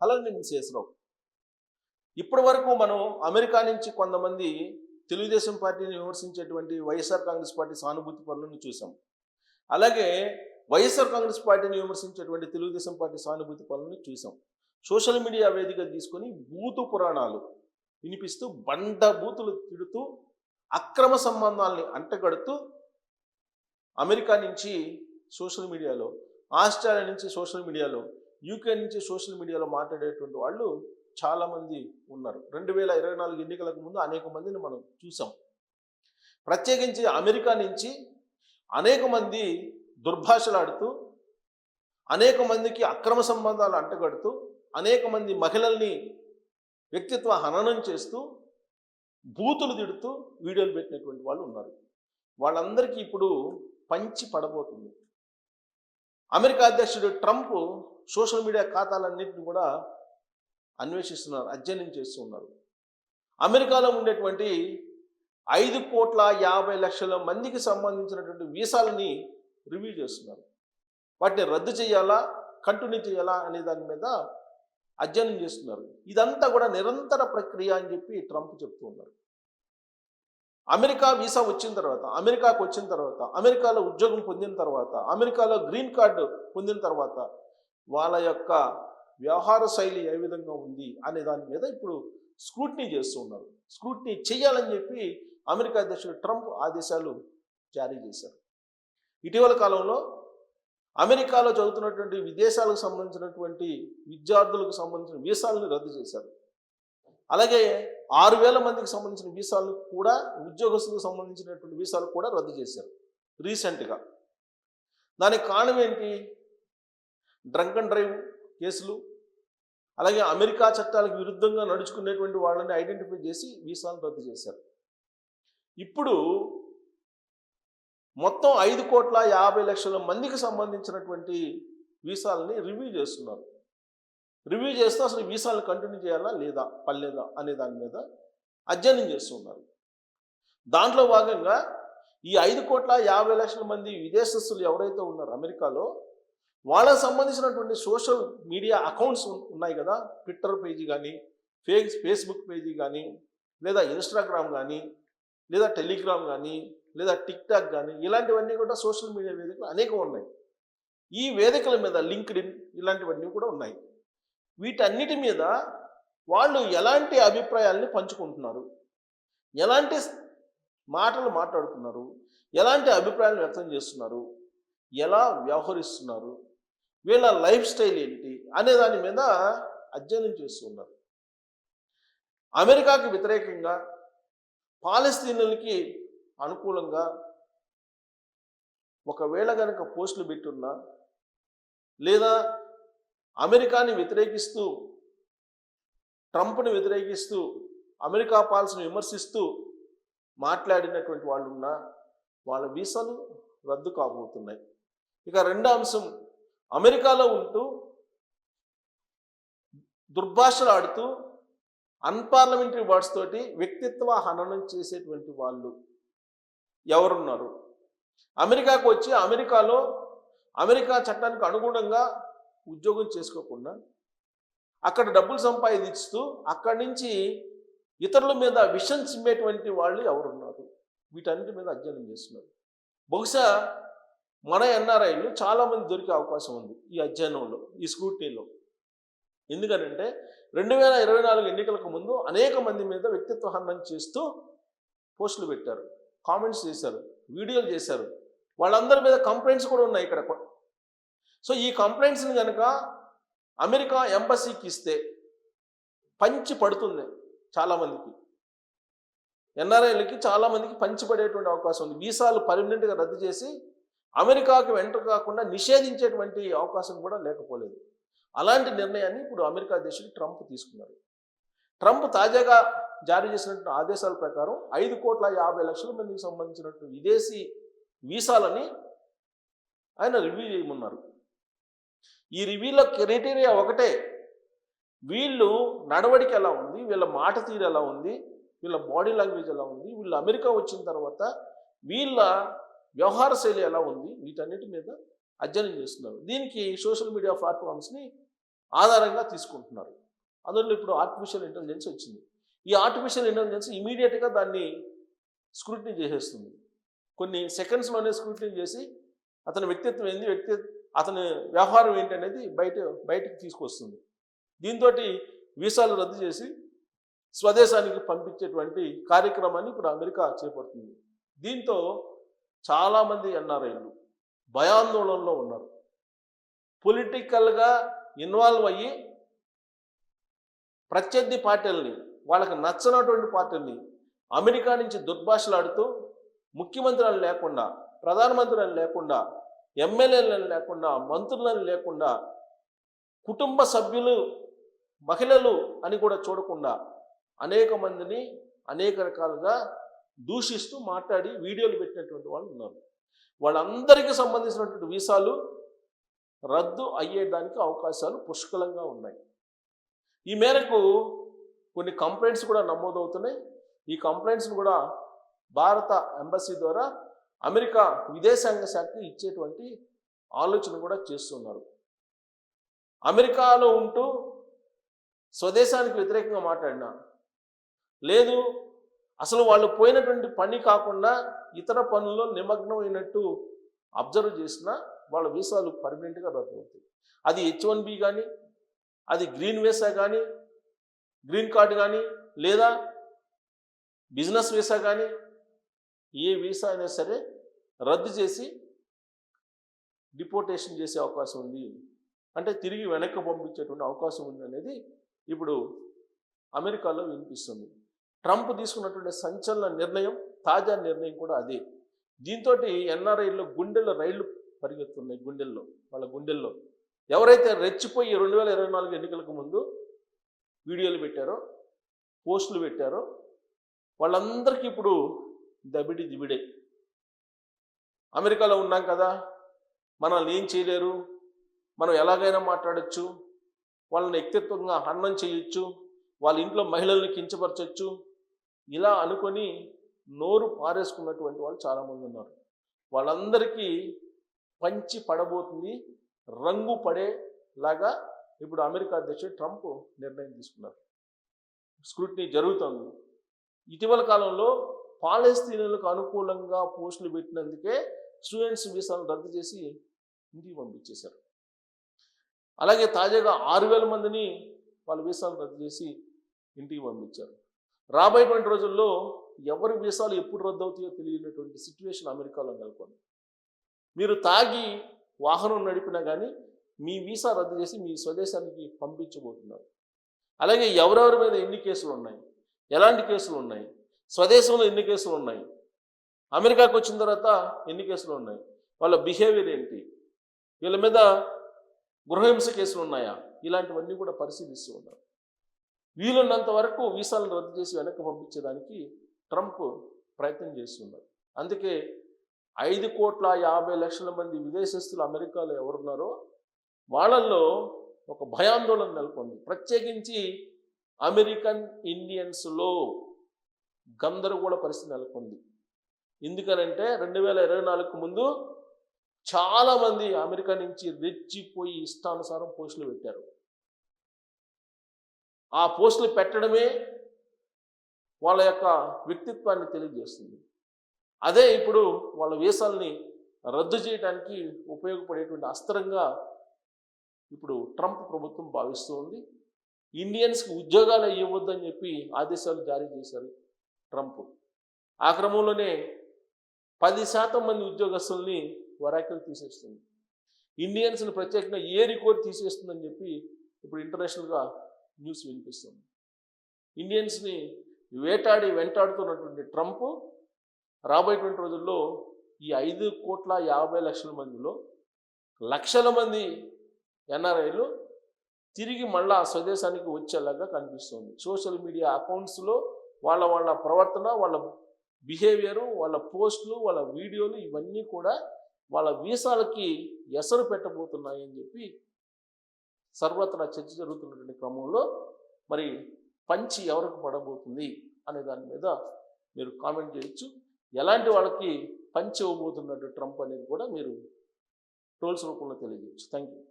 అలాగే శేషరావు. ఇప్పటి వరకు మనం అమెరికా నుంచి కొంతమంది తెలుగుదేశం పార్టీని విమర్శించేటువంటి వైఎస్ఆర్ కాంగ్రెస్ పార్టీ సానుభూతి పనులను చూసాం. అలాగే వైఎస్ఆర్ కాంగ్రెస్ పార్టీని విమర్శించేటువంటి తెలుగుదేశం పార్టీ సానుభూతి పనులను చూసాం. సోషల్ మీడియా వేదిక తీసుకొని బూతు పురాణాలు వినిపిస్తూ బండ బూతులు తిడుతూ అక్రమ సంబంధాలని అంటగడుతూ అమెరికా నుంచి సోషల్ మీడియాలో, ఆస్ట్రేలియా నుంచి సోషల్ మీడియాలో, యూకే నుంచి సోషల్ మీడియాలో మాట్లాడేటువంటి వాళ్ళు చాలామంది ఉన్నారు. 2024 ఎన్నికలకు ముందు అనేక మందిని మనం చూసాం. ప్రత్యేకించి అమెరికా నుంచి అనేక మంది దుర్భాషలాడుతూ, అనేక మందికి అక్రమ సంబంధాలు అంటగడుతూ, అనేక మంది మహిళల్ని వ్యక్తిత్వ హననం చేస్తూ, బూతులు తిడుతూ వీడియోలు పెట్టినటువంటి వాళ్ళు ఉన్నారు. వాళ్ళందరికీ ఇప్పుడు పంచి పడబోతుంది. అమెరికా అధ్యక్షుడు ట్రంప్ సోషల్ మీడియా ఖాతాలన్నింటినీ కూడా అన్వేషిస్తున్నారు, అధ్యయనం చేస్తూ ఉన్నారు. అమెరికాలో ఉండేటువంటి 5,50,00,000 మందికి సంబంధించినటువంటి వీసాలని రివ్యూ చేస్తున్నారు. వాటిని రద్దు చేయాలా, కంటిన్యూ చేయాలా అనే దాని మీద అధ్యయనం చేస్తున్నారు. ఇదంతా కూడా నిరంతర ప్రక్రియ అని చెప్పి ట్రంప్ చెప్తూ ఉన్నారు. అమెరికా వీసా వచ్చిన తర్వాత, అమెరికాకు వచ్చిన తర్వాత, అమెరికాలో ఉద్యోగం పొందిన తర్వాత, అమెరికాలో గ్రీన్ కార్డు పొందిన తర్వాత వాళ్ళ యొక్క వ్యవహార శైలి ఏ విధంగా ఉంది అనే దాని మీద ఇప్పుడు స్క్రూటినీ చేస్తూ ఉన్నారు. స్క్రూటినీ చేయాలని చెప్పి అమెరికా అధ్యక్షుడు ట్రంప్ ఆదేశాలు జారీ చేశారు. ఇటీవల కాలంలో అమెరికాలో చదువుతున్నటువంటి విదేశాలకు సంబంధించినటువంటి విద్యార్థులకు సంబంధించిన వీసాలను రద్దు చేశారు. అలాగే 6,000 మందికి సంబంధించిన వీసాలు కూడా, ఉద్యోగస్తులకు సంబంధించినటువంటి వీసాలు కూడా రద్దు చేశారు రీసెంట్గా. దానికి కారణం ఏంటి? డ్రంక్ అండ్ డ్రైవ్ కేసులు, అలాగే అమెరికా చట్టాలకు విరుద్ధంగా నడుచుకునేటువంటి వాళ్ళని ఐడెంటిఫై చేసి వీసాలను రద్దు చేశారు. ఇప్పుడు మొత్తం 5,50,00,000 మందికి సంబంధించినటువంటి వీసాలని రివ్యూ చేస్తున్నారు. రివ్యూ చేస్తూ అసలు వీసాలను కంటిన్యూ చేయాలా లేదా పర్లేదా అనే దాని మీద అధ్యయనం చేస్తున్నారు. దాంట్లో భాగంగా ఈ 5,50,00,000 మంది విదేశస్తులు ఎవరైతే ఉన్నారో అమెరికాలో, వాళ్ళకు సంబంధించినటువంటి సోషల్ మీడియా అకౌంట్స్ ఉన్నాయి కదా, ట్విట్టర్ పేజీ కానీ, ఫేస్బుక్ పేజీ కానీ, లేదా ఇన్స్టాగ్రామ్ కానీ, లేదా టెలిగ్రామ్ కానీ, లేదా టిక్టాక్ కానీ, ఇలాంటివన్నీ కూడా సోషల్ మీడియా వేదికలు అనేకం ఉన్నాయి. ఈ వేదికల మీద లింక్డ్ఇన్ ఇలాంటివన్నీ కూడా ఉన్నాయి. వీటన్నిటి మీద వాళ్ళు ఎలాంటి అభిప్రాయాల్ని పంచుకుంటున్నారు, ఎలాంటి మాటలు మాట్లాడుతున్నారు, ఎలాంటి అభిప్రాయాలను వ్యక్తం చేస్తున్నారు, ఎలా వ్యవహరిస్తున్నారు, వీళ్ళ లైఫ్ స్టైల్ ఏంటి అనే దాని మీద అధ్యయనం చేస్తున్నారు. అమెరికాకి వ్యతిరేకంగా, పాలస్తీనులకి అనుకూలంగా ఒకవేళ కనుక పోస్టులు పెట్టున్నా, లేదా అమెరికాని వ్యతిరేకిస్తూ, ట్రంప్ని వ్యతిరేకిస్తూ, అమెరికా పాలసీని విమర్శిస్తూ మాట్లాడినటువంటి వాళ్ళు ఉన్నా వాళ్ళ వీసాలు రద్దు కాబోతున్నాయి. ఇక రెండో అంశం, అమెరికాలో ఉంటూ దుర్భాషలు ఆడుతూ అన్పార్లమెంటరీ వర్డ్స్ తోటి వ్యక్తిత్వ హననం చేసేటువంటి వాళ్ళు ఎవరున్నారు? అమెరికాకు వచ్చి అమెరికాలో అమెరికా చట్టానికి అనుగుణంగా ఉద్యోగం చేసుకోకుండా అక్కడ డబ్బులు సంపాదిస్తూ అక్కడి నుంచి ఇతరుల మీద విషం చిమ్మేటువంటి వాళ్ళు ఎవరున్నారు? వీటన్నిటి మీద అధ్యయనం చేస్తున్నారు. బహుశా మన ఎన్ఆర్ఐలు చాలామంది దొరికే అవకాశం ఉంది ఈ అధ్యయనంలో, ఈ స్క్రూటినీలో. ఎందుకనంటే 2024 ఎన్నికలకు ముందు అనేక మంది మీద వ్యక్తిత్వ హననం చేస్తూ పోస్టులు పెట్టారు, కామెంట్స్ చేశారు, వీడియోలు చేశారు. వాళ్ళందరి మీద కంప్లైంట్స్ కూడా ఉన్నాయి ఇక్కడ. సో ఈ కంప్లైంట్స్ని కనుక అమెరికా ఎంబసీకి ఇస్తే పంచి పడుతుంది చాలామందికి, ఎన్ఆర్ఐలకి చాలామందికి పంచి పడేటువంటి అవకాశం ఉంది. వీసాలు పర్మనెంట్గా రద్దు చేసి అమెరికాకు వెంట కాకుండా నిషేధించేటువంటి అవకాశం కూడా లేకపోలేదు. అలాంటి నిర్ణయాన్ని ఇప్పుడు అమెరికా అధ్యక్షుడు ట్రంప్ తీసుకున్నారు. ట్రంప్ తాజాగా జారీ చేసినటువంటి ఆదేశాల ప్రకారం 5,50,00,000 మందికి సంబంధించినటువంటి విదేశీ వీసాలని ఆయన రివ్యూ చేయమన్నారు. ఈ రివ్యూలో క్రైటీరియా ఒకటే, వీళ్ళు నడవడిక ఎలా ఉంది, వీళ్ళ మాట తీరు ఎలా ఉంది, వీళ్ళ బాడీ లాంగ్వేజ్ ఎలా ఉంది, వీళ్ళు అమెరికా వచ్చిన తర్వాత వీళ్ళ వ్యవహార శైలి ఎలా ఉంది, వీటన్నిటి మీద అధ్యయనం చేస్తున్నారు. దీనికి సోషల్ మీడియా ప్లాట్ఫామ్స్ని ఆధారంగా తీసుకుంటున్నారు. అందులో ఇప్పుడు ఆర్టిఫిషియల్ ఇంటెలిజెన్స్ వచ్చింది. ఈ ఆర్టిఫిషియల్ ఇంటెలిజెన్స్ ఇమీడియట్గా దాన్ని స్క్రూటినీ చేసేస్తుంది. కొన్ని సెకండ్స్లోనే స్క్రూటినీ చేసి అతని వ్యక్తిత్వం ఏంది, అతని వ్యవహారం ఏంటి అనేది బయటకు తీసుకొస్తుంది. దీంతో వీసాలు రద్దు చేసి స్వదేశానికి పంపించేటువంటి కార్యక్రమాన్ని ఇప్పుడు అమెరికా చేపడుతుంది. దీంతో చాలామంది ఎన్ఆర్ఐలు భయాందోళనలో ఉన్నారు. పొలిటికల్గా ఇన్వాల్వ్ అయ్యి ప్రత్యర్థి పార్టీలని, వాళ్ళకి నచ్చనటువంటి పార్టీలని అమెరికా నుంచి దుర్భాషలాడుతూ ముఖ్యమంత్రులను లేకుండా, ప్రధానమంత్రులను లేకుండా, ఎమ్మెల్యేలను లేకుండా, మంత్రులను లేకుండా, కుటుంబ సభ్యులు, మహిళలు అని కూడా చూడకుండా అనేక మందిని అనేక రకాలుగా దూషిస్తూ మాట్లాడి వీడియోలు పెట్టినటువంటి వాళ్ళు ఉన్నారు. వాళ్ళందరికీ సంబంధించినటువంటి వీసాలు రద్దు అయ్యేదానికి అవకాశాలు పుష్కలంగా ఉన్నాయి. ఈ మేరకు కొన్ని కంప్లైంట్స్ కూడా నమోదవుతున్నాయి. ఈ కంప్లైంట్స్ను కూడా భారత ఎంబసీ ద్వారా అమెరికా విదేశాంగ శాఖకి ఇచ్చేటువంటి ఆలోచన కూడా చేస్తున్నారు. అమెరికాలో ఉంటూ స్వదేశానికి వ్యతిరేకంగా మాట్లాడినా, లేదు అసలు వాళ్ళు పోయినటువంటి పని కాకుండా ఇతర పనుల్లో నిమగ్నమైనట్టు అబ్జర్వ్ చేసినా వాళ్ళ వీసాలు పర్మనెంట్గా రద్దు అవుతాయి. అది H1B కానీ, అది గ్రీన్ వీసా కానీ, గ్రీన్ కార్డు కానీ, లేదా బిజినెస్ వీసా కానీ, ఏ వీసా అయినా సరే రద్దు చేసి డిపోర్టేషన్ చేసే అవకాశం ఉంది. అంటే తిరిగి వెనక్కి పంపించేటువంటి అవకాశం ఉంది అనేది ఇప్పుడు అమెరికాలో వినిపిస్తుంది. ట్రంప్ తీసుకున్నటువంటి సంచలన నిర్ణయం, తాజా నిర్ణయం కూడా అదే. దీంతో ఎన్ఆర్ఐలో గుండెల్లో రైళ్లు పరిగెత్తున్నాయి. వాళ్ళ గుండెల్లో ఎవరైతే రెచ్చిపోయి 2024 ఎన్నికలకు ముందు వీడియోలు పెట్టారో, పోస్టులు పెట్టారో వాళ్ళందరికీ ఇప్పుడు దిబిడే. అమెరికాలో ఉన్నాం కదా, మనల్ని ఏం చేయలేరు, మనం ఎలాగైనా మాట్లాడచ్చు, వాళ్ళని వ్యక్తిత్వంగా హననం చేయొచ్చు, వాళ్ళ ఇంట్లో మహిళల్ని కించపరచచ్చు, ఇలా అనుకొని నోరు పారేసుకున్నటువంటి వాళ్ళు చాలామంది ఉన్నారు. వాళ్ళందరికీ పంచి పడబోతుంది, రంగు పడేలాగా ఇప్పుడు అమెరికా అధ్యక్షుడు ట్రంప్ నిర్ణయం తీసుకున్నారు. స్క్రూటినీ జరుగుతుంది. ఇటీవల కాలంలో పాలస్తీనులకు అనుకూలంగా పోస్టులు పెట్టినందుకే స్టూడెంట్స్ వీసాలను రద్దు చేసి ఇంటికి పంపించేశారు. అలాగే తాజాగా 6,000 మందిని వాళ్ళ వీసాలు రద్దు చేసి ఇంటికి పంపించారు. రాబోయేటువంటి రోజుల్లో ఎవరి వీసాలు ఎప్పుడు రద్దు అవుతాయో తెలియనటువంటి సిచ్యువేషన్ అమెరికాలో నెలకొంది. మీరు తాగి వాహనం నడిపినా కానీ మీ వీసా రద్దు చేసి మీ స్వదేశానికి పంపించబోతున్నారు. అలాగే ఎవరెవరి మీద ఎన్ని కేసులు ఉన్నాయి, ఎలాంటి కేసులు ఉన్నాయి, స్వదేశంలో ఎన్ని కేసులు ఉన్నాయి, అమెరికాకు వచ్చిన తర్వాత ఎన్ని కేసులు ఉన్నాయి, వాళ్ళ బిహేవియర్ ఏంటి, వీళ్ళ మీద గృహహింస కేసులు ఉన్నాయా, ఇలాంటివన్నీ కూడా పరిశీలిస్తూ ఉన్నారు. వీలున్నంత వరకు వీసాలను రద్దు చేసి వెనక్కి పంపించేదానికి ట్రంప్ ప్రయత్నం చేస్తున్నారు. అందుకే 5,50,00,000 మంది విదేశస్తులు అమెరికాలో ఎవరున్నారో వాళ్ళల్లో ఒక భయాందోళన నెలకొంది. ప్రత్యేకించి అమెరికన్ ఇండియన్స్లో గందరగోళ పరిస్థితి నెలకొంది. ఎందుకనంటే 2024 ముందు చాలామంది అమెరికా నుంచి రెచ్చిపోయి ఇష్టానుసారం పోస్టులు పెట్టారు. ఆ పోస్టులు పెట్టడమే వాళ్ళ యొక్క వ్యక్తిత్వాన్ని తెలియజేస్తుంది. అదే ఇప్పుడు వాళ్ళ వీసాల్ని రద్దు చేయడానికి ఉపయోగపడేటువంటి అస్త్రంగా ఇప్పుడు ట్రంప్ ప్రభుత్వం భావిస్తూ ఉంది. ఇండియన్స్కి ఉద్యోగాలు ఇవ్వద్దని చెప్పి ఆదేశాలు జారీ చేశారు ట్రంప్. ఆ క్రమంలోనే 10% మంది ఉద్యోగస్తుల్ని వరాకలు తీసేస్తుంది. ఇండియన్స్ని ప్రత్యేకంగా ఏరికోరి తీసేస్తుందని చెప్పి ఇప్పుడు ఇంటర్నేషనల్గా న్యూస్ వినిపిస్తుంది. ఇండియన్స్ని వెంటాడుతున్నటువంటి ట్రంప్ రాబోయేటువంటి రోజుల్లో ఈ 5,50,00,000 మందిలో లక్షల మంది ఎన్ఆర్ఐలు తిరిగి మళ్ళా స్వదేశానికి వచ్చేలాగా కనిపిస్తుంది. సోషల్ మీడియా అకౌంట్స్లో వాళ్ళ ప్రవర్తన, వాళ్ళ బిహేవియరు, వాళ్ళ పోస్టులు, వాళ్ళ వీడియోలు ఇవన్నీ కూడా వాళ్ళ వీసాలకి ఎసరు పెట్టబోతున్నాయని చెప్పి సర్వత్రా చర్చ జరుగుతున్నటువంటి క్రమంలో మరి పంచి ఎవరికి పడబోతుంది అనే దాని మీద మీరు కామెంట్ చేయొచ్చు. ఎలాంటి వాళ్ళకి పంచి ఇవ్వబోతున్నట్టు ట్రంప్ అనేది కూడా మీరు ట్రోల్స్ రూపంలో తెలియజేయచ్చు. Thank you.